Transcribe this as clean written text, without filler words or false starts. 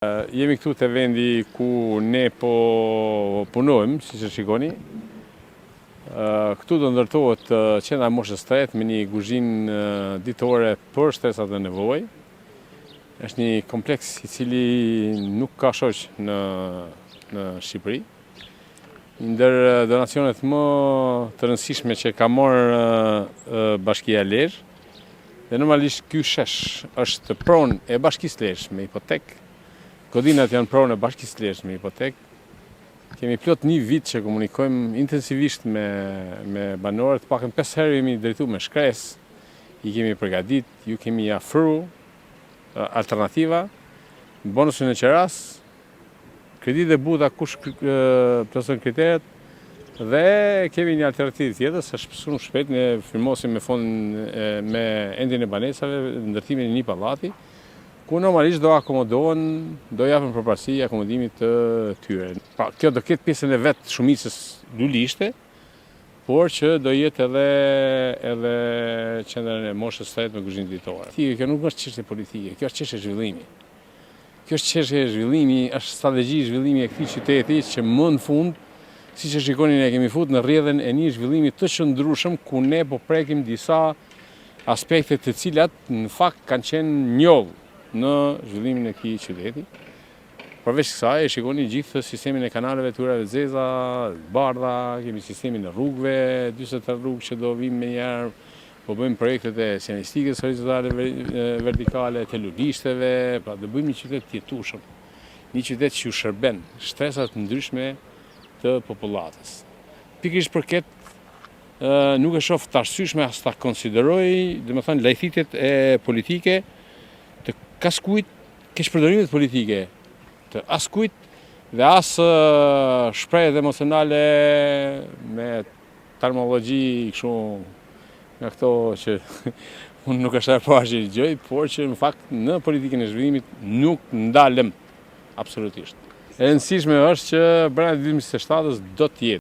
Jemi këtu te vendi ku ne po punojmë, siç e shikoni. Këtu do ndërtohet qendra moshës 8 me një kuzhinë ditore për shtresat e nevojë. Është një kompleks i cili nuk ka shoq në Shqipëri. Një ndër donacionet më të rëndësishme që ka marrë Bashkia Lezhë. Dhe normalisht ky shesh është pronë e Bashkisë Lezhë me hipotekë. Godinat janë pronë e Bashkisë Lezhë me hipotekë. Kemi plot një vit që komunikojmë intensivisht me banorët, pakën 5 herë jemi drejtuar me shkresë, i kemi përgatit, ju kemi afruar alternativa, bonusin e qeras, kreditë e buta kush plotëson kriteret, dhe kemi një alternativë tjetër, se shumë shpejt ne firmosim me fondin me endjen e banesave, ndërtimin e një pallati, ku normalisht do akomodohen, do japën përparësi akomodimit të tyre. Kjo do ketë pjesën e vetë shumicës lulishte, por që do jetë edhe qendrën e moshës 8 me kuzhinë ditore. Kjo nuk është çështje politike, kjo është çështje zhvillimi. Kjo është çështje zhvillimi, është strategji zhvillimi e këtij qyteti që më në fund, siç e shikoni, ne kemi futur në rrjedhën e një zhvillimi të qëndrueshëm ku ne po prekim disa aspekte të cilat në fakt kanë qenë njollë në zhvillimin e këtij qyteti. Përveç kësaj, e shikoni gjithë sistemin e kanaleve të urave të zeza, bardha, kemi sistemin e rrugëve, 43 rrugë që do vim me njerë, po bëjmë projektet e sjanistikës horizontale vertikale, të lulishteve, pra do bëjmë një qytet të jetueshëm, një qytet që ju shërben shtresat ndryshme të popullatës. Pikërisht për këtë nuk e shoh të arsyeshme as ta konsideroj, domethënë lajthitjet e politike të askujt, keqpërdorimet politike të askujt dhe as shprehjet emocionale me terminologji kështu nga këto që unë nuk është e parë që i dëgjoj, por që në fakt në politikën e zhvillimit nuk ndalem absolutisht. E rëndësishme është që brenda 2027-s do të jetë